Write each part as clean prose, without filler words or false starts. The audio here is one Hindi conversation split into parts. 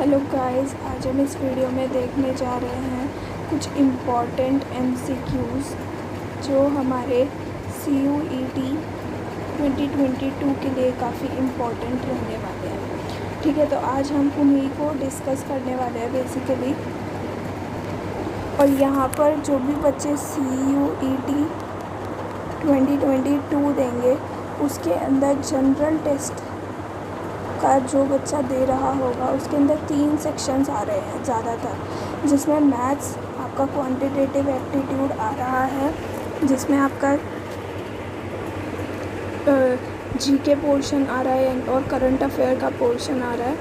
हेलो गाइस, आज हम इस वीडियो में देखने जा रहे हैं कुछ इम्पॉर्टेंट MCQs जो हमारे CUET 2022 के लिए काफ़ी इम्पॉर्टेंट रहने वाले हैं। ठीक है, तो आज हम उन्हीं को डिस्कस करने वाले हैं बेसिकली। और यहाँ पर जो भी बच्चे CUET 2022 देंगे उसके अंदर जनरल टेस्ट का जो बच्चा दे रहा होगा उसके अंदर 3 सेक्शंस आ रहे हैं ज़्यादातर, जिसमें मैथ्स आपका क्वांटिटेटिव एप्टीट्यूड आ रहा है, जिसमें आपका GK पोर्शन आ रहा है और करंट अफेयर का पोर्शन आ रहा है।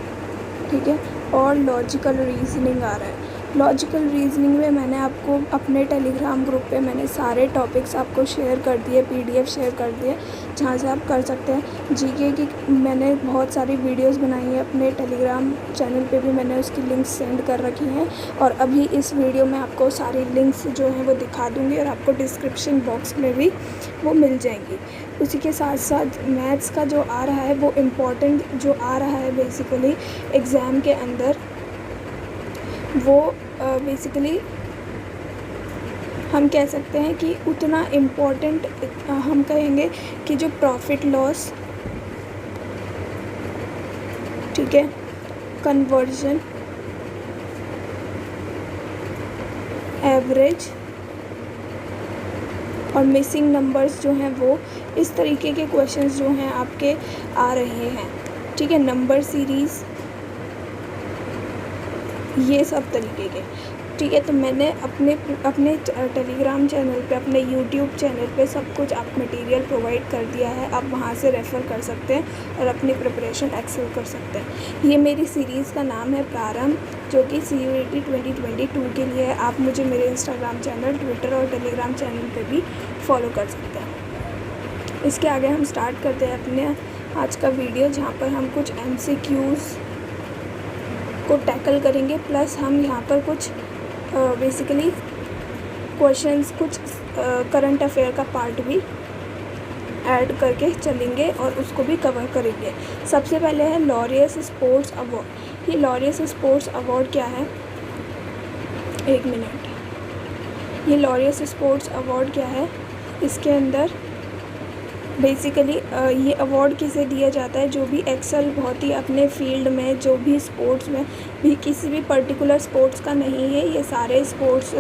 ठीक है, और लॉजिकल रीजनिंग आ रहा है। लॉजिकल रीजनिंग में मैंने आपको अपने टेलीग्राम ग्रुप पे मैंने सारे टॉपिक्स आपको शेयर कर दिए, PDF शेयर कर दिए, जहाँ से आप कर सकते हैं। GK की मैंने बहुत सारी वीडियोस बनाई हैं, अपने टेलीग्राम चैनल पे भी मैंने उसकी लिंक्स सेंड कर रखी हैं, और अभी इस वीडियो में आपको सारी लिंक्स जो हैं वो दिखा दूँगी और आपको डिस्क्रिप्शन बॉक्स में भी वो मिल जाएंगी। उसी के साथ साथ मैथ्स का जो आ रहा है वो इम्पॉर्टेंट जो आ रहा है बेसिकली एग्ज़ाम के अंदर, वो बेसिकली हम कह सकते हैं कि उतना इम्पोर्टेंट हम कहेंगे कि जो प्रॉफिट लॉस, ठीक है, कन्वर्जन, एवरेज और मिसिंग नंबर्स जो हैं वो इस तरीके के क्वेश्चंस जो हैं आपके आ रहे हैं। ठीक है, नंबर सीरीज़, ये सब तरीके के। ठीक है, तो मैंने अपने टेलीग्राम चैनल पे, अपने यूट्यूब चैनल पे सब कुछ आप मटेरियल प्रोवाइड कर दिया है। आप वहाँ से रेफ़र कर सकते हैं और अपनी प्रिपरेशन एक्सेल कर सकते हैं। ये मेरी सीरीज़ का नाम है प्रारंभ, जो कि CUET 2022 के लिए है। आप मुझे मेरे इंस्टाग्राम चैनल, ट्विटर और टेलीग्राम चैनल पे भी फॉलो कर सकते हैं। इसके आगे हम स्टार्ट करते हैं अपने आज का वीडियो, जहाँ पर हम कुछ MCQs को टैकल करेंगे, प्लस हम यहाँ पर कुछ बेसिकली क्वेश्चंस, कुछ करंट अफेयर का पार्ट भी ऐड करके चलेंगे और उसको भी कवर करेंगे। सबसे पहले है लॉरियस स्पोर्ट्स अवार्ड। ये लॉरियस स्पोर्ट्स अवार्ड क्या है, एक मिनट। ये लॉरियस स्पोर्ट्स अवार्ड क्या है, इसके अंदर बेसिकली ये अवार्ड किसे दिया जाता है, जो भी एक्सेल बहुत ही अपने फील्ड में, जो भी स्पोर्ट्स में भी, किसी भी पर्टिकुलर स्पोर्ट्स का नहीं है, ये सारे स्पोर्ट्स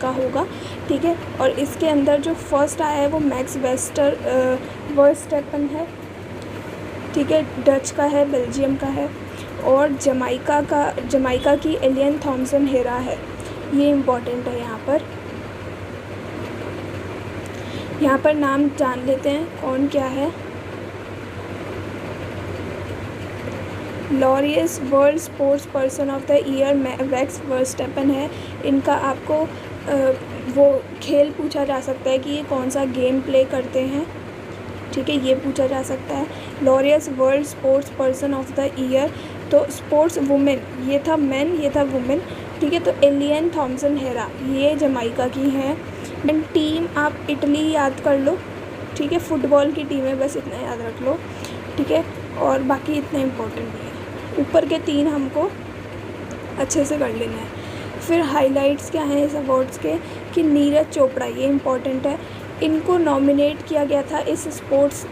का होगा। ठीक है, और इसके अंदर जो फर्स्ट आया है वो मैक्स वर्स्टैपेन है। ठीक है, डच का है, बेल्जियम का है, और जमाइका की एलियन थॉम्सन हेरा है। ये इम्पॉर्टेंट है। यहाँ पर नाम जान लेते हैं कौन क्या है। Laureus World Sports Person of the year max Verstappen है। इनका आपको वो खेल पूछा जा सकता है कि ये कौन सा गेम प्ले करते हैं। ठीक है, ये पूछा जा सकता है। Laureus World Sports Person of the year, तो स्पोर्ट्स वुमेन, ये था मैन, ये था वुमेन। ठीक है, तो एलियन थॉम्सन हेरा ये जमाइका की हैं। एंड टीम आप इटली याद कर लो। ठीक है, फुटबॉल की टीम है, बस इतना याद रख लो। ठीक है, और बाकी इतना इम्पोर्टेंट नहीं है। ऊपर के 3 हमको अच्छे से कर लेने हैं। फिर हाइलाइट्स क्या हैं इस अवार्ड्स के, कि नीरज चोपड़ा, ये इम्पोर्टेंट है, इनको नॉमिनेट किया गया था इस स्पोर्ट्स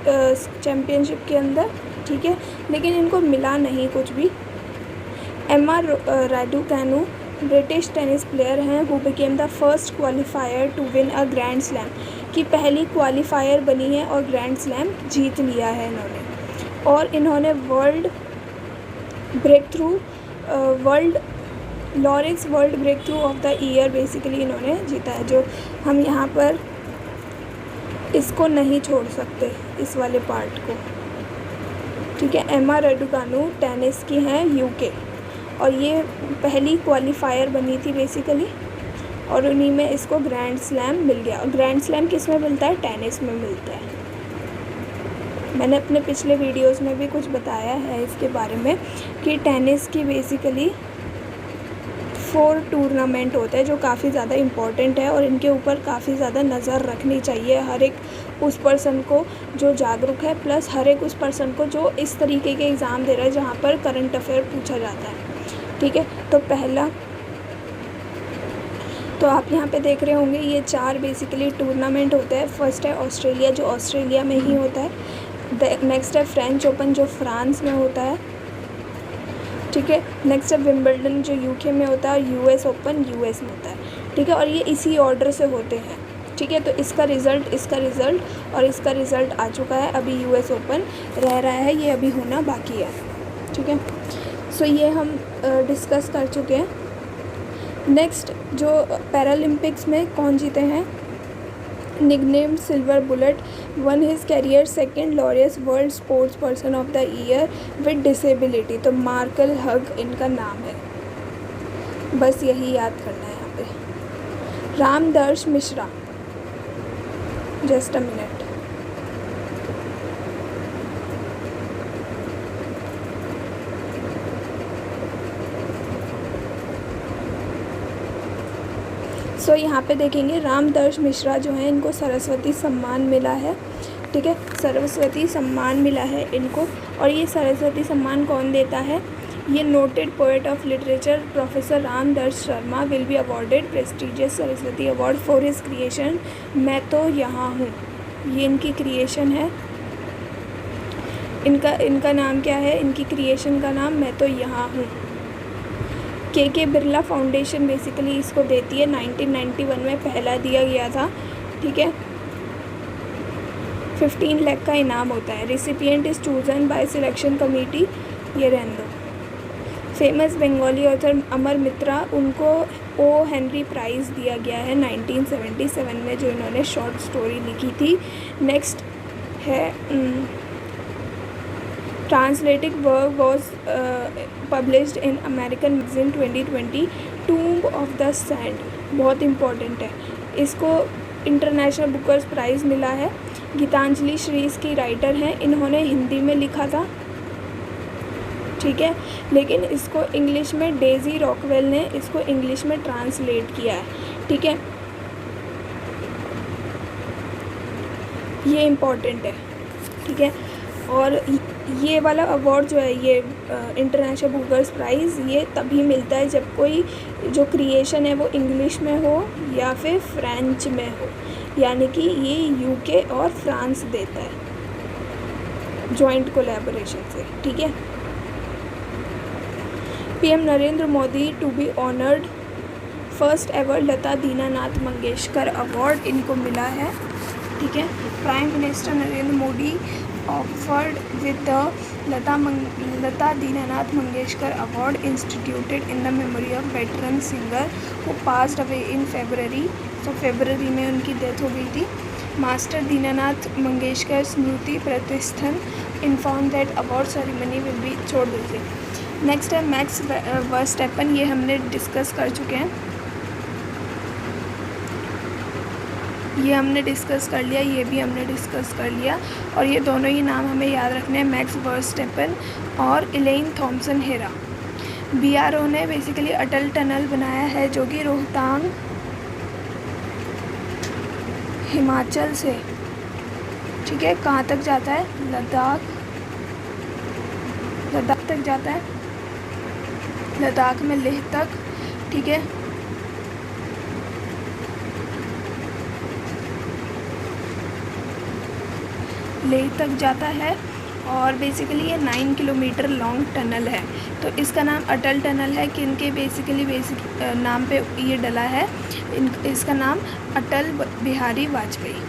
चैम्पियनशिप के अंदर। ठीक है, लेकिन इनको मिला नहीं कुछ भी। एम्मा राडुकैनु ब्रिटिश टेनिस प्लेयर हैं, who became the first qualifier two win a grand slam, की पहली क्वालिफायर बनी है और ग्रैंड स्लैम जीत लिया है इन्होंने। और इन्होंने Laureus world breakthrough of the year basically इन्होंने जीता है, जो हम यहाँ पर इसको नहीं छोड़ सकते, इस वाले पार्ट को। ठीक है, एम्मा राडुकानु टेनिस की हैं UK, और ये पहली क्वालिफायर बनी थी बेसिकली, और उन्हीं में इसको ग्रैंड स्लैम मिल गया। और ग्रैंड स्लैम किस में मिलता है, टेनिस में मिलता है। मैंने अपने पिछले वीडियोस में भी कुछ बताया है इसके बारे में कि टेनिस की बेसिकली 4 टूर्नामेंट होते हैं जो काफ़ी ज़्यादा इम्पॉर्टेंट है, और इनके ऊपर काफ़ी ज़्यादा नज़र रखनी चाहिए हर एक उस पर्सन को जो जागरूक है, प्लस हर एक उस पर्सन को जो इस तरीके के एग्ज़ाम दे रहा है जहाँ पर करंट अफेयर पूछा जाता है। ठीक है। तो पहला, तो आप यहाँ पे देख रहे होंगे ये 4 बेसिकली टूर्नामेंट होते हैं। फर्स्ट है ऑस्ट्रेलिया, जो ऑस्ट्रेलिया में ही होता है। नेक्स्ट है फ्रेंच ओपन, जो फ्रांस में होता है। ठीक है। नेक्स्ट है विंबलडन, जो यूके में होता है, और यूएस ओपन यूएस में होता है। ठीक है। और ये इसी ऑर्डर से होते हैं। ठीक है। तो इसका रिज़ल्ट और इसका रिज़ल्ट आ चुका है। अभी यूएस ओपन रह रहा है, ये अभी होना बाकी है। ठीक है। सो ये हम डिस्कस कर चुके हैं। नेक्स्ट, जो पैरालंपिक्स में कौन जीते हैं? Nicknamed silver bullet, won his career second Laureus World Sports Person of the Year with disability. तो मार्कल हग इनका नाम है, बस यही याद करना है यहाँ पे। Ramdarsh Mishra, just a minute. सो यहाँ पे देखेंगे रामदर्श मिश्रा जो हैं, इनको सरस्वती सम्मान मिला है। ठीक है। सरस्वती सम्मान मिला है इनको। और ये सरस्वती सम्मान कौन देता है? ये noted poet of literature professor Ramdarash Sharma will be awarded prestigious Saraswati award for his creation मैं तो यहाँ हूँ। ये इनकी क्रिएशन है। इनका नाम क्या है? इनकी क्रिएशन का नाम मैं तो यहाँ हूँ। के बिरला फाउंडेशन बेसिकली इसको देती है। 1991 में पहला दिया गया था। ठीक है। 15 लाख का इनाम होता है। Recipient is chosen bye selection committee. ये रहने दो। फेमस बंगाली ऑथर अमर मित्रा, उनको ओ हेनरी प्राइज़ दिया गया है 1977 में, जो इन्होंने शॉर्ट स्टोरी लिखी थी। नेक्स्ट है translating work was published in American magazine 2020। Tomb of the sand बहुत इम्पॉर्टेंट है। इसको इंटरनेशनल बुकर्स प्राइज़ मिला है। गीतांजलि श्री इसकी राइटर हैं। इन्होंने हिंदी में लिखा था। ठीक है। लेकिन इसको इंग्लिश में डेजी रॉकवेल ने इसको इंग्लिश में ट्रांसलेट किया है। ठीक है। ये इम्पॉर्टेंट है। ठीक है। और ये वाला अवार्ड जो है, ये इंटरनेशनल बुकर्स प्राइज़, ये तभी मिलता है जब कोई जो क्रिएशन है वो इंग्लिश में हो या फिर फ्रेंच में हो, यानी कि ये यूके और फ्रांस देता है जॉइंट कोलैबोरेशन से। ठीक है। PM Narendra Modi to be honoured first ever Lata Dinanath Mangeshkar award इनको मिला है। ठीक है। Prime minister Narendra Modi offered with the Lata Dinanath Mangeshkar award instituted in the memory of veteran singer who passed away in February. तो फेबररी में उनकी डेथ हो गई थी। मास्टर दीनानाथ मंगेशकर स्मृति प्रतिष्ठान inform that award ceremony will be, छोड़ दीजिए। नेक्स्ट है मैक्स वर्स्टैपन, ये हमने डिस्कस कर चुके हैं। ये हमने डिस्कस कर लिया, ये भी हमने डिस्कस कर लिया। और ये दोनों ही नाम हमें याद रखने हैं, मैक्स वर्स्टैपन और इलेन थॉम्सन हेरा। बीआरओ ने बेसिकली अटल टनल बनाया है जो कि रोहतांग हिमाचल से, ठीक है, कहाँ तक जाता है? लद्दाख तक जाता है, लद्दाख में लेह तक। ठीक है। लेह तक जाता है और बेसिकली ये 9 किलोमीटर लॉन्ग टनल है। तो इसका नाम अटल टनल है। किनके बेसिकली नाम पे ये डला है? इसका नाम Atal Bihari Vajpayee,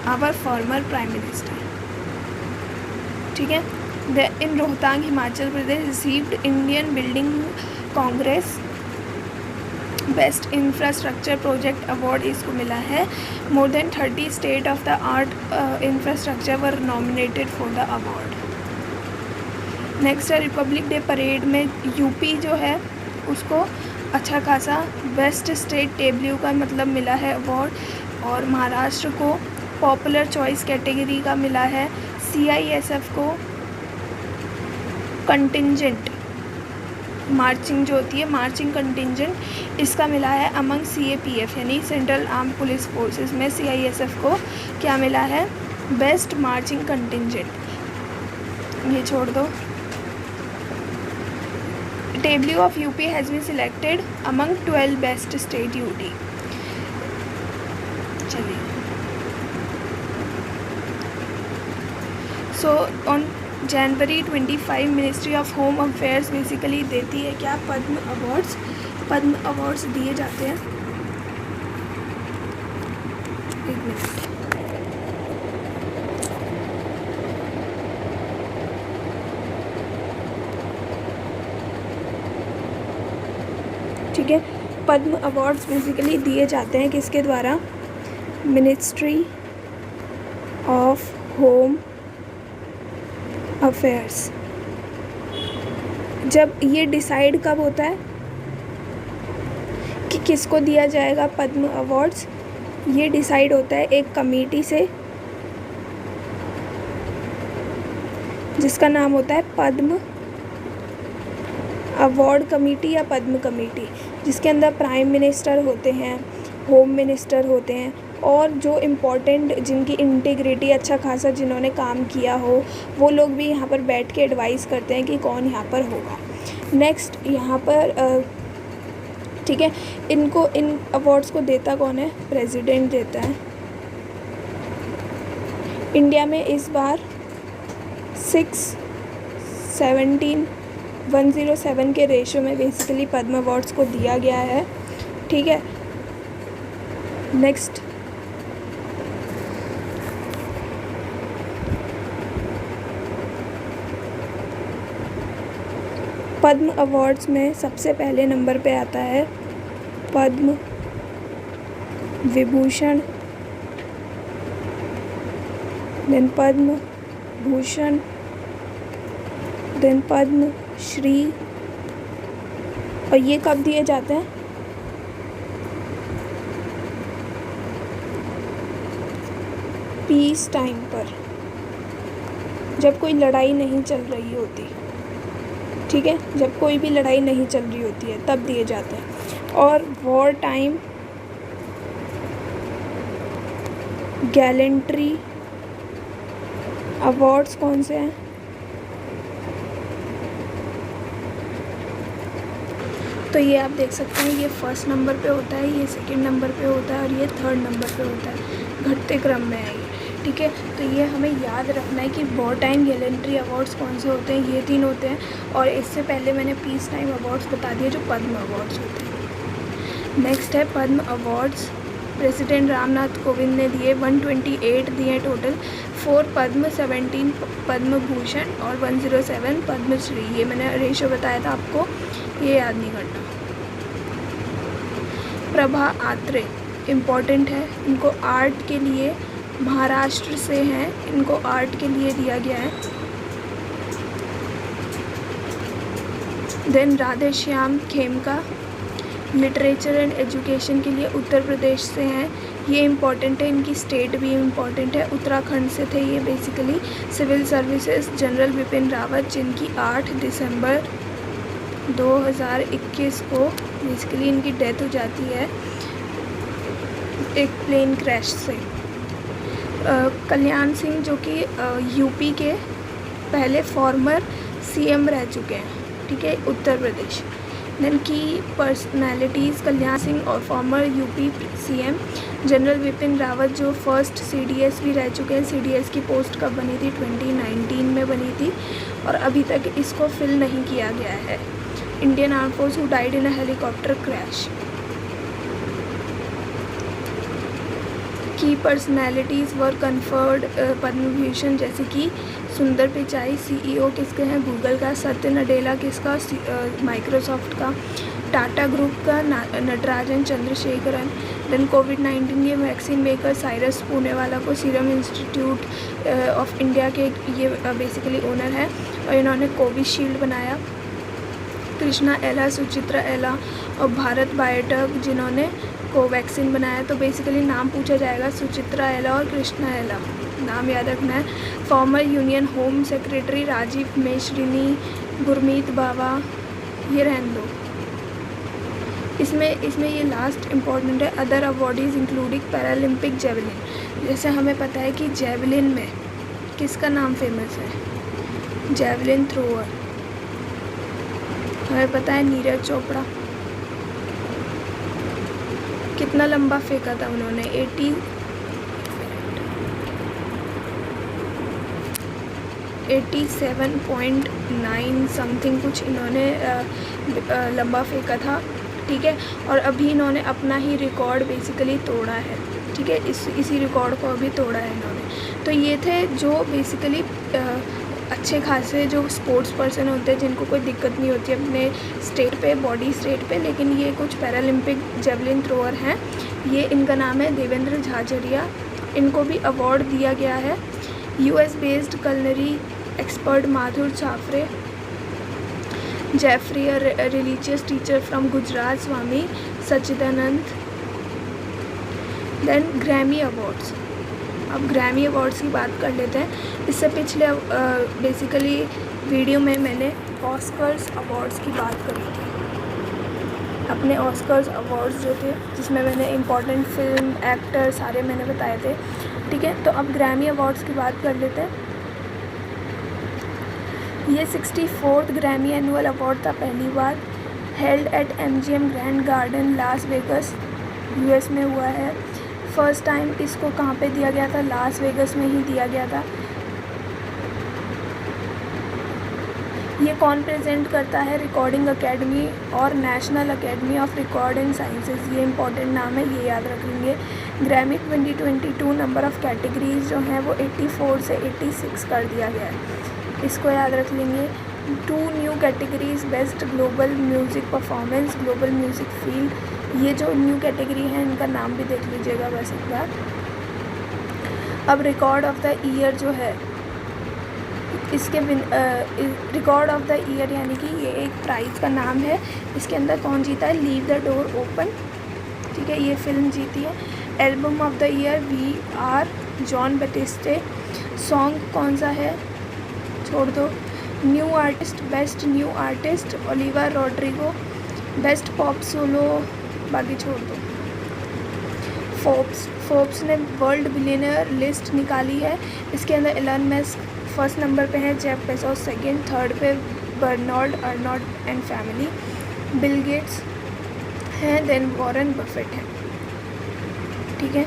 our former prime minister. ठीक है। In Rohtang Himachal Pradesh received Indian Building Congress best infrastructure project award इसको मिला है। More than 30 state of the art infrastructure were nominated for the award. Next है रिपब्लिक डे परेड में यूपी जो है उसको अच्छा खासा बेस्ट स्टेट टेबल्यू का मतलब मिला है अवार्ड। और महाराष्ट्र को पॉपुलर चॉइस कैटेगरी का मिला है। सीआईएसएफ को कंटिंजेंट मार्चिंग जो होती है, मार्चिंग कंटिंजेंट, इसका मिला है अमंग सीएपीएफ यानी सेंट्रल आर्म पुलिस फोर्सेस में सीआईएसएफ को क्या मिला है? Best marching contingent. ये छोड़ दो। Tableau of UP has been selected among 12 best state UT. चलिए, so on January 25 ministry of home affairs basically देती है क्या, पद्म अवार्ड्स। पद्म अवार्ड्स दिए जाते हैं, एक मिनट, ठीक है। पद्म अवार्ड्स बेसिकली दिए जाते हैं किसके द्वारा, मिनिस्ट्री ऑफ होम अफेयर्स। जब ये डिसाइड कब होता है कि किसको दिया जाएगा पद्म अवार्ड्स, ये डिसाइड होता है एक कमेटी से जिसका नाम होता है पद्म अवार्ड कमेटी या पद्म कमेटी, जिसके अंदर प्राइम मिनिस्टर होते हैं, होम मिनिस्टर होते हैं और जो इम्पोर्टेंट जिनकी इंटीग्रिटी अच्छा खासा जिन्होंने काम किया हो वो लोग भी यहाँ पर बैठ के एडवाइस करते हैं कि कौन यहाँ पर होगा। नेक्स्ट यहाँ पर ठीक है, इनको इन अवार्ड्स को देता कौन है, प्रेसिडेंट देता है। इंडिया में इस बार 107 के रेशो में बेसिकली पद्म अवार्ड्स को दिया गया है, ठीक है। नेक्स्ट पद्म अवार्ड्स में सबसे पहले नंबर पे आता है पद्म विभूषण, देन पद्म भूषण, देन पद्म श्री। और ये कब दिए जाते हैं, पीस टाइम पर, जब कोई लड़ाई नहीं चल रही होती, ठीक है, जब कोई भी लड़ाई नहीं चल रही होती है तब दिए जाते हैं। और वॉर टाइम गैलेंट्री अवार्ड्स कौन से हैं, तो ये आप देख सकते हैं, ये फर्स्ट नंबर पे होता है, ये सेकंड नंबर पे होता है और ये थर्ड नंबर पे होता है, घटते क्रम में है ये, ठीक है। तो ये हमें याद रखना है कि वॉर टाइम गैलेंट्री अवार्ड्स कौन से होते हैं, ये 3 होते हैं। और इससे पहले मैंने पीस टाइम अवार्ड्स बता दिए जो पद्म अवार्ड्स होते हैं। नेक्स्ट है पद्म अवार्ड्स, प्रेसिडेंट रामनाथ कोविंद ने दिए, 128 दिए टोटल, 4 पद्म, 17 पद्म भूषण और 107 पद्मश्री। ये मैंने रेशो बताया था आपको, ये याद नहीं करना। प्रभा आत्रे इम्पॉर्टेंट है, इनको आर्ट के लिए, महाराष्ट्र से हैं, इनको आर्ट के लिए दिया गया है। Then Radhe Shyam Khemka literature and education के लिए उत्तर प्रदेश से हैं, ये इम्पॉर्टेंट है, इनकी स्टेट भी इम्पॉर्टेंट है, उत्तराखंड से थे ये basically. Civil services general Bipin Rawat, जिनकी 8 दिसंबर 2021 को बेसिकली इनकी डेथ हो जाती है एक प्लेन क्रैश से। कल्याण सिंह जो कि यूपी के पहले फॉर्मर सीएम रह चुके हैं, ठीक है, उत्तर प्रदेश। देन की पर्सनैलिटीज़ कल्याण सिंह और farmer UP CM. General Bipin Rawat जो फर्स्ट सीडीएस भी रह चुके हैं, सीडीएस की पोस्ट कब बनी थी, 2019 में बनी थी और अभी तक इसको फिल नहीं किया गया है। Indian arm force who died in a helicopter crash. की पर्सनैलिटीज़ वर कन्फर्ड पद्म विभूषण, जैसे कि सुंदर पिचाई सीईओ किसके हैं, गूगल का। सत्य नडेला किसका, माइक्रोसॉफ्ट का। टाटा ग्रुप का नटराजन चंद्रशेखरन। देन कोविड-19 ये वैक्सीन मेकर साइरस पूनेवाला को सीरम इंस्टीट्यूट ऑफ इंडिया के ये बेसिकली ओनर है और इन्होंने कोविशील्ड बनाया। कृष्णा एला, सुचित्रा एला और भारत बायोटेक जिन्होंने कोवैक्सीन बनाया। तो बेसिकली नाम पूछा जाएगा सुचित्रा एला और कृष्णा एला, नाम याद रखना है। Former union home secretary Rajiv Mehrishi, Gurmeet Bawa, ये रहने दो। इसमें ये लास्ट इम्पॉर्टेंट है, other awardees including Paralympic javelin. जैसे हमें पता है कि जेवलिन में किसका नाम फेमस है, जेवलिन थ्रोअर, हमें पता है नीरज चोपड़ा कितना लंबा फेंका था उन्होंने, 87.9 समथिंग कुछ इन्होंने लंबा फेंका था, ठीक है। और अभी इन्होंने अपना ही रिकॉर्ड बेसिकली तोड़ा है, ठीक है। इसी रिकॉर्ड को अभी तोड़ा है इन्होंने। तो ये थे जो बेसिकली अच्छे खासे जो स्पोर्ट्स पर्सन होते हैं जिनको कोई दिक्कत नहीं होती अपने स्टेट पे, बॉडी स्टेट पे, लेकिन ये कुछ पैरालंपिक जेवलिन थ्रोअर हैं। ये इनका नाम है देवेंद्र झाझरिया। इनको भी अवार्ड दिया गया है। US based culinary expert Madhur चाफरे Jaffrey, religious teacher from Gujarat Swami Sachchidanand. Then Grammy awards. अब ग्रैमी अवार्ड्स की बात कर लेते हैं। इससे पिछले बेसिकली वीडियो में मैंने ऑस्कर्स अवार्ड्स की बात करी थी, अपने ऑस्कर्स अवार्ड्स जो थे जिसमें मैंने इम्पॉर्टेंट फिल्म एक्टर सारे मैंने बताए थे, ठीक है। तो अब ग्रैमी अवार्ड्स की बात कर लेते हैं। ये 64th ग्रैमी एनुअल अवार्ड था, पहली बार held at MGM Grand Garden Las Vegas US में हुआ है। फर्स्ट टाइम इसको कहाँ पे दिया गया था, लास वेगस में ही दिया गया था। ये कौन प्रेजेंट करता है, रिकॉर्डिंग अकेडमी और national academy of record and sciences, ये इंपॉर्टेंट नाम है, ये याद रखेंगे। ग्रैमी 2022 नंबर ऑफ़ कैटेगरीज जो हैं वो 84 से 86 कर दिया गया है, इसको याद रख लेंगे। 2 new categories, best global music performance, global music field, ये जो न्यू कैटेगरी है इनका नाम भी देख लीजिएगा बस एक बार। अब रिकॉर्ड ऑफ द ईयर जो है इसके रिकॉर्ड ऑफ द ईयर यानी कि ये एक प्राइज़ का नाम है। इसके अंदर कौन जीता है, लीव द डोर ओपन, ठीक है, ये फिल्म जीती है। Album of the year VR Jon Batiste. Song कौन सा है, छोड़ दो। New artist, best new artist Olivia Rodrigo. Best pop solo, बाकी छोड़ दो। फोर्ब्स ने वर्ल्ड बिलियनर लिस्ट निकाली है। इसके अंदर एलन मस्क फर्स्ट नंबर पे है, जेफ बेजोस सेकंड, थर्ड पे Bernard Arnault and family, Bill Gates हैं, देन वॉरेन बफेट है, ठीक है।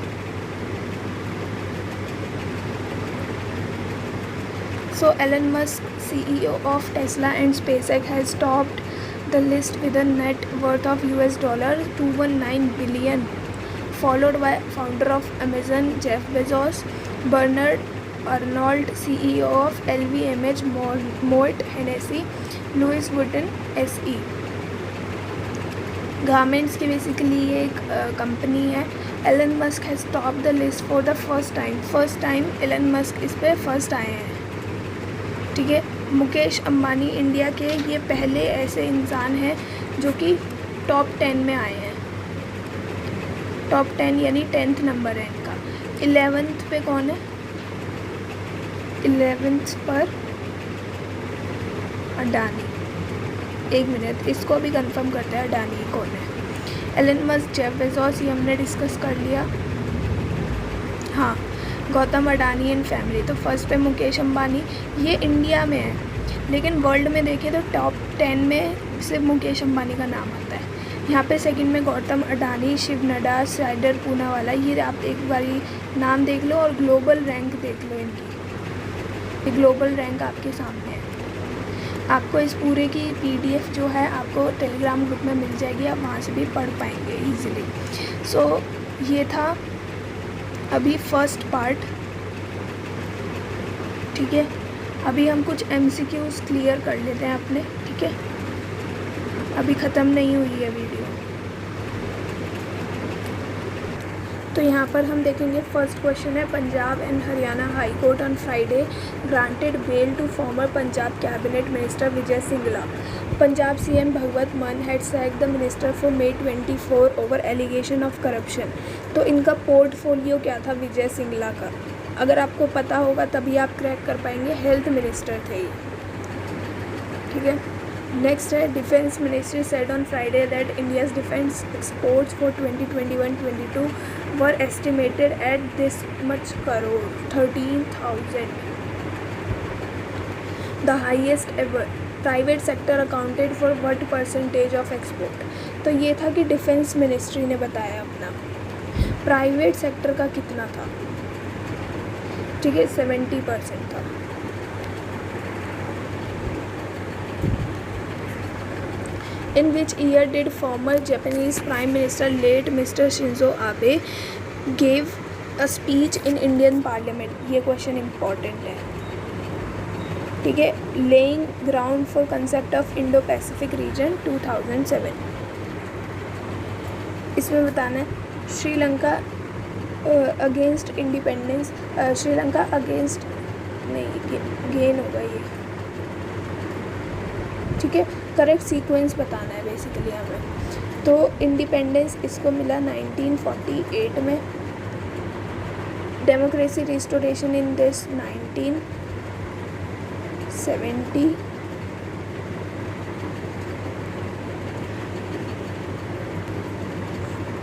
So Elon Musk, CEO of Tesla and SpaceX, has topped the list with a net worth of $219 billion, followed by founder of Amazon Jeff Bezos, Bernard Arnault, CEO of LVMH, Moet Hennessy, Louis Vuitton SE। Garments की बेसिकली ये एक कंपनी है। Elon Musk has top the list for the first time Elon Musk इस पर फर्स्ट आए हैं, ठीक है। मुकेश अंबानी इंडिया के ये पहले ऐसे इंसान हैं जो कि टॉप 10 में आए हैं। टॉप 10 यानी 10th नंबर है इनका। 11th पे कौन है, 11th पर अडानी। एक मिनट, इसको भी कंफर्म करते हैं अडानी कौन है। एलन मस्क, जेफ बेजोस ये हमने डिस्कस कर लिया, हाँ। गौतम अडानी एंड फैमिली, तो फर्स्ट पे मुकेश अंबानी, ये इंडिया में है, लेकिन वर्ल्ड में देखें तो टॉप 10 में सिर्फ मुकेश अंबानी का नाम आता है। यहाँ पे सेकंड में गौतम अडानी, शिव नड्डा, साइडर पूनावाला, ये आप एक बारी नाम देख लो और ग्लोबल रैंक देख लो इनकी, ये ग्लोबल रैंक आपके सामने है। आपको इस पूरे की PDF जो है आपको टेलीग्राम ग्रुप में मिल जाएगी, आप वहाँ से भी पढ़ पाएंगे ईजिली। सो ये था अभी फर्स्ट पार्ट, ठीक है। अभी हम कुछ MCQs क्लियर कर लेते हैं अपने, ठीक है, अभी ख़त्म नहीं हुई है वीडियो। तो यहाँ पर हम देखेंगे फर्स्ट क्वेश्चन है, Punjab and Haryana high court on Friday granted bail to former Punjab cabinet minister Vijay Singla. Punjab CM Bhagwant Mann had sacked the minister for May 24 over allegation of corruption. तो इनका पोर्टफोलियो क्या था विजय सिंगला का, अगर आपको पता होगा तभी आप क्रैक कर पाएंगे। हेल्थ मिनिस्टर थे ये, ठीक है। नेक्स्ट है, defence ministry said on Friday that India's defence exports for 2021-22 were estimated at this much crore 13,000, the highest ever. Private sector accounted for what percentage of export. तो ये था कि डिफेंस मिनिस्ट्री ने बताया अपना। प्राइवेट सेक्टर का कितना था, ठीक है, 70% था। In which year did former Japanese Prime Minister late Mr. Shinzo Abe gave a speech in Indian Parliament? ये क्वेश्चन इम्पॉर्टेंट है, ठीक है। Laying ground for concept of Indo-Pacific region 2007। इसमें बताना है Sri Lanka against independence, Sri Lanka against नहीं, गेन होगा ये, ठीक है। करेक्ट सीक्वेंस बताना है बेसिकली हमें। तो इंडिपेंडेंस इसको मिला 1948 में, democracy restoration in this 1970,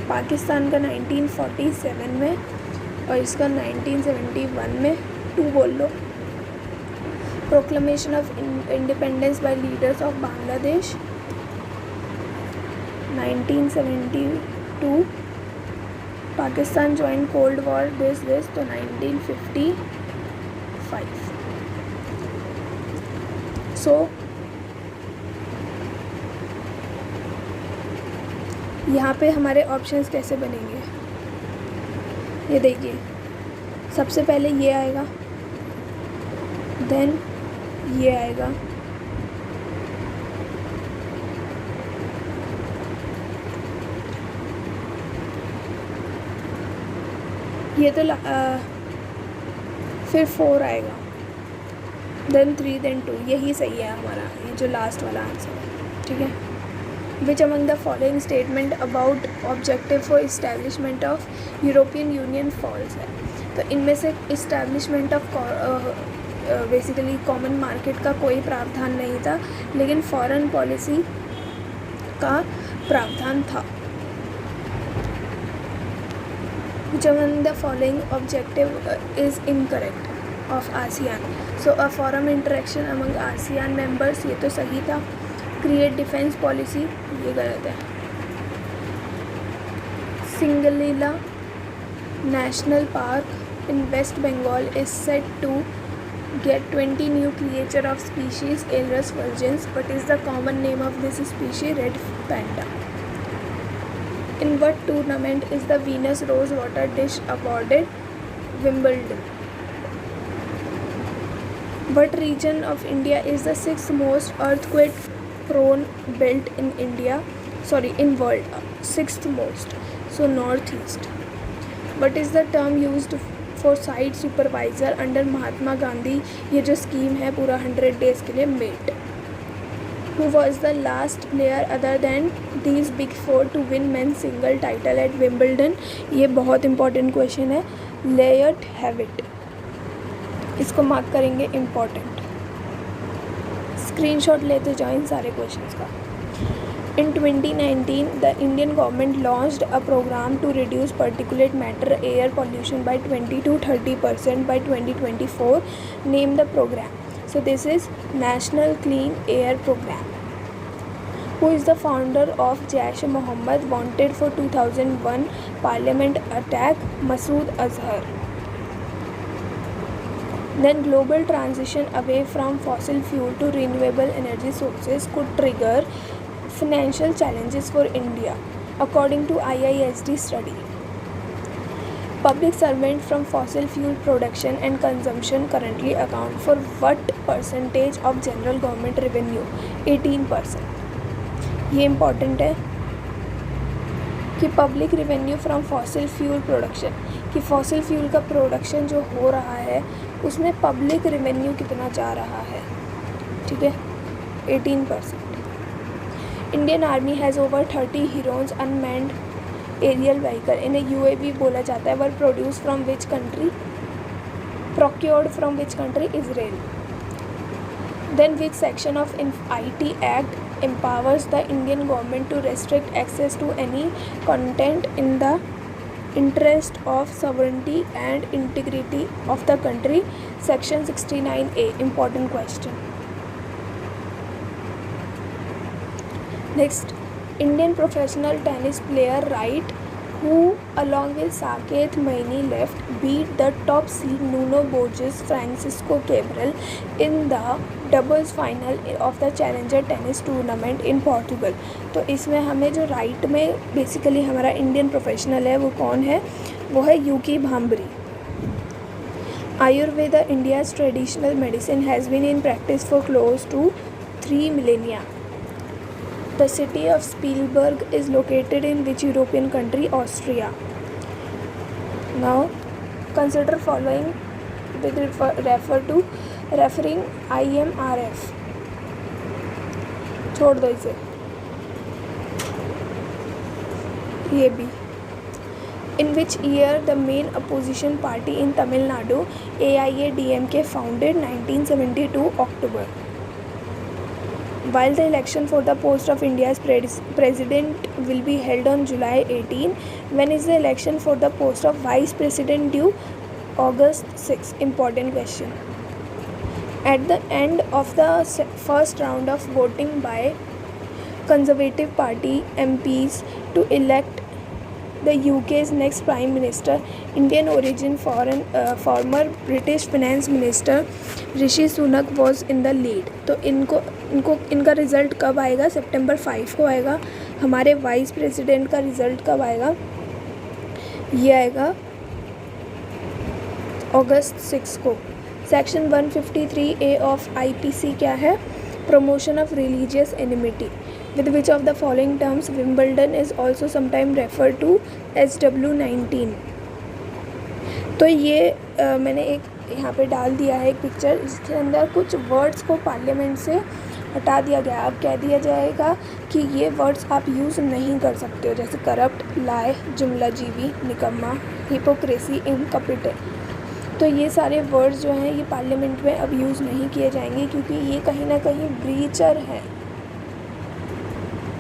Pakistan का 1947 में और इसका 1971 में, 2 बोल लो। Proclamation of independence by leaders of Bangladesh 1972, Pakistan join Cold War this तो 1955। सो यहाँ पे हमारे ऑप्शंस कैसे बनेंगे, ये देखिए। सबसे पहले ये आएगा, देन ये आएगा, ये तो फिर 4 आएगा, देन 3, देन 2। यही सही है हमारा, ये जो लास्ट वाला आंसर है, ठीक है। Which among the following statement about objective for establishment of European Union falls है? तो इनमें से establishment of basically common market का कोई प्रावधान नहीं था, लेकिन फॉरेन पॉलिसी का प्रावधान था। Which among the following objective is incorrect of ASEAN? So a forum interaction among ASEAN members, ये तो सही था। क्रिएट डिफेंस पॉलिसी, ये गलत है। Singalila national park in West Bengal is set to get 20 new creature of species Ailurus virgens. What is the common name of this species? Red panda. In what tournament is the Venus Rose water dish awarded? Wimbledon. What region of India is the 6th most earthquake prone belt in India? In world. 6th most. So northeast. What is the term used for site supervisor under Mahatma Gandhi, ये जो स्कीम है पूरा 100 डेज़ के लिए, mate. Who was the last player other than these big 4 to win men singles title at Wimbledon? ये बहुत इंपॉर्टेंट क्वेश्चन है। लेयर्ट हैविट, इसको मार्क करेंगे इम्पॉर्टेंट। स्क्रीनशॉट लेते जाओ इन सारे क्वेश्चंस का। In 2019, the Indian government launched a program to reduce particulate matter air pollution by 20 to 30% by 2024. Name the program. So this is National Clean Air Program. Who is the founder of Jaish-e-Mohammed, wanted for 2001 Parliament attack? Masood Azhar. Then global transition away from fossil fuel to renewable energy sources could trigger financial challenges for India, according to IISD study. Public servant from fossil fuel production and consumption currently account for what percentage of general government revenue? 18%. ये important है कि public revenue from fossil fuel production, कि फॉसिल फ्यूल का प्रोडक्शन जो हो रहा है उसमें पब्लिक रेवेन्यू कितना जा रहा है, ठीक है, 18%। Indian army has over 30 Herons unmanned aerial vehicle, इन्हें UAV बोला जाता है। Were produce from which country? Procured from which country? Israel. Then which section of IT Act empowers the Indian government to restrict access to any content in the interest of sovereignty and integrity of the country? Section 69A. Important question. Next, Indian professional tennis player right who along with Saket Maini beat the top seed Nuno Borges Francisco Cabral in the doubles final of the challenger tennis tournament इन पोर्टुगल। तो इसमें हमें जो राइट में बेसिकली हमारा इंडियन प्रोफेशनल है वो कौन है, वो है Yuki Bhambri. Ayurveda India's traditional medicine has been in practice for close to 3 millennia। The city of Spielberg is located in which European country? Austria. Now, consider following with referring IMRF. छोड़ दो इसे, ये भी। In which year the main opposition party in Tamil Nadu, AIADMK, founded? 1972 October. While the election for the post of India's president will be held on July 18, when is the election for the post of vice president due? August 6. Important question. At the end of the first round of voting by Conservative Party MPs to elect the UK's next Prime Minister, Indian origin former British Finance Minister Rishi Sunak was in the lead। तो इनका रिज़ल्ट कब आएगा? सितंबर 5 को आएगा। हमारे वाइस प्रेसिडेंट का रिज़ल्ट कब आएगा? ये आएगा अगस्त 6 को। सेक्शन 153A ऑफ IPC क्या है? Promotion of religious enmity. With which of the following terms Wimbledon is also sometimes referred to as SW19? तो ये मैंने एक यहाँ पे डाल दिया है एक पिक्चर, इसके अंदर कुछ वर्ड्स को पार्लियामेंट से हटा दिया गया। अब कह दिया जाएगा कि ये वर्ड्स आप यूज़ नहीं कर सकते हो, जैसे करप्ट, लाई, जुमलाजीवी, निकम्मा, हिपोक्रेसी, इनकम्पिटेंट। तो ये सारे वर्ड्स जो हैं ये पार्लियामेंट में अब यूज़ नहीं किए जाएंगे, क्योंकि ये कहीं ना कहीं ब्रीचर है।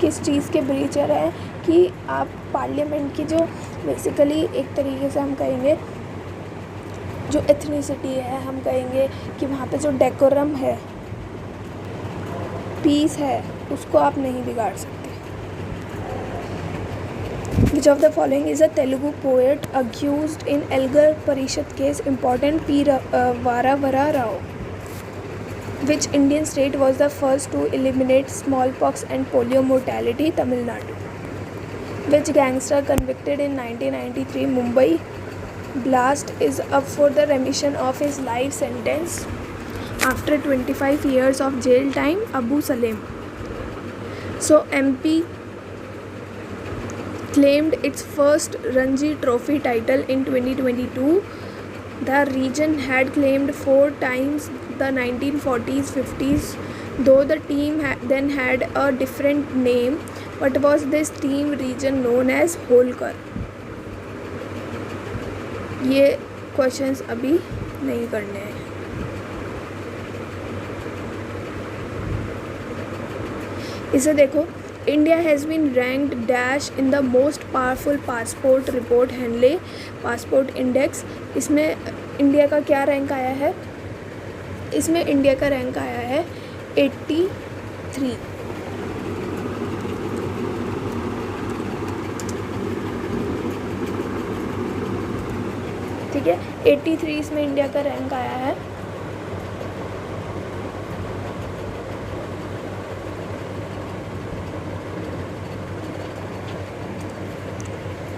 किस चीज़ के ब्रीचर है कि आप पार्लियामेंट की जो बेसिकली एक तरीके से हम कहेंगे जो एथनिसिटी है, हम कहेंगे कि वहाँ पे जो डेकोरम है, पीस है, उसको आप नहीं बिगाड़ सकते। Which of the following is a Telugu poet accused in Elgar Parishad case? Important. P. Varavara Rao. Which Indian state was the first to eliminate smallpox and polio mortality? Tamil Nadu. Which gangster convicted in 1993 Mumbai blast is up for the remission of his life sentence after 25 years of jail time? Abu Salim. So MP claimed its first Ranji Trophy title in 2022. The region had claimed 4 times the 1940s 50s, though the team then had a different name. What was this team region known as? Holkar. ये क्वेश्चंस अभी नहीं करने हैं। इसे देखो, India has been ranked dash in the most powerful passport report Henley passport index. इसमें इंडिया का क्या रैंक आया है? इसमें इंडिया का रैंक आया है 83। ठीक है, 83 इसमें इंडिया का रैंक आया है।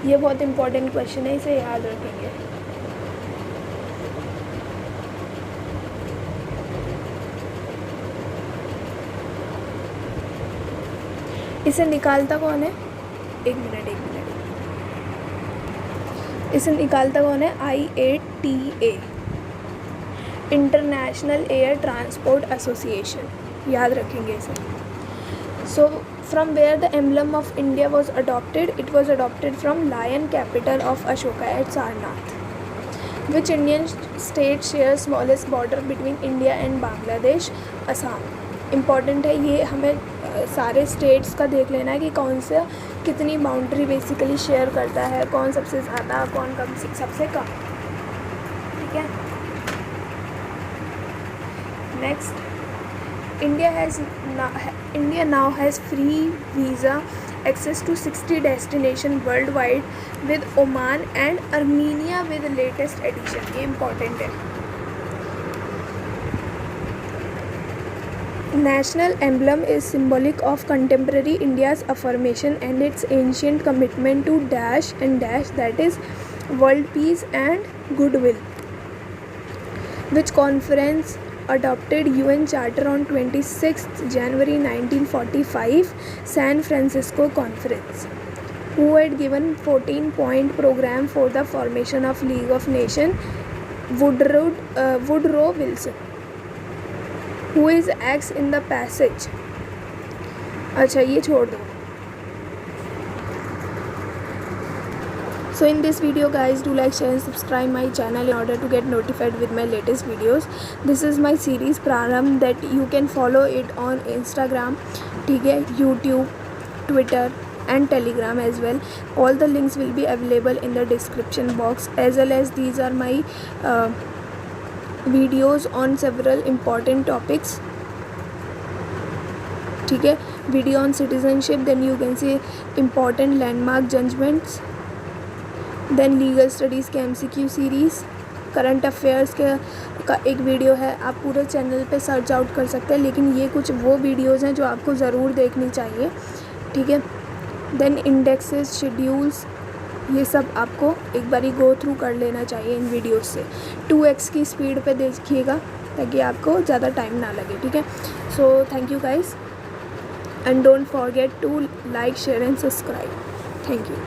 ये बहुत इंपॉर्टेंट क्वेश्चन है, इसे याद रखेंगे। इसे निकालता कौन है? एक मिनट। इसे निकालता कौन है? IATA, international air transport association. याद रखेंगे इसे। So from where the emblem of India was adopted? It was adopted from lion capital of Ashoka at Sarnath. Which Indian state share smallest border between India and Bangladesh? Assam. Important है ये, हमें सारे स्टेट्स का देख लेना है कि कौन सा कितनी बाउंड्री बेसिकली शेयर करता है, कौन सबसे ज़्यादा, कौन कम सबसे कम। ठीक है, next, India has India now has free visa access to 60 destinations worldwide with Oman and Armenia with the latest addition. ये important है. National emblem is symbolic of contemporary India's affirmation and its ancient commitment to dash and dash, that is world peace and goodwill, which conference adopted UN Charter on 26th January 1945, San Francisco Conference, who had given 14-point program for the formation of League of Nations, Woodrow Wilson, who is acts in the passage. अच्छा ये छोड़ दो. So in this video guys, do like, share and subscribe my channel in order to get notified with my latest videos. This is my series Prarambh that you can follow it on Instagram, ठीक है, YouTube, Twitter and Telegram as well. All the links will be available in the description box, as well as these are my videos on several important topics, ठीक है. Video on citizenship, then you can see important landmark judgments, then legal studies के MCQ सीरीज़, करंट अफेयर्स का एक वीडियो है. आप पूरे चैनल पे सर्च आउट कर सकते हैं, लेकिन ये कुछ वो वीडियोज़ हैं जो आपको ज़रूर देखनी चाहिए, ठीक है. देन इंडेक्सेस, शेड्यूल्स, ये सब आपको एक बारी गो थ्रू कर लेना चाहिए इन वीडियोस से. 2x की स्पीड पे देखिएगा ताकि आपको ज़्यादा टाइम ना लगे, ठीक है. So thank you guys and don't forget to like, share and subscribe. Thank you.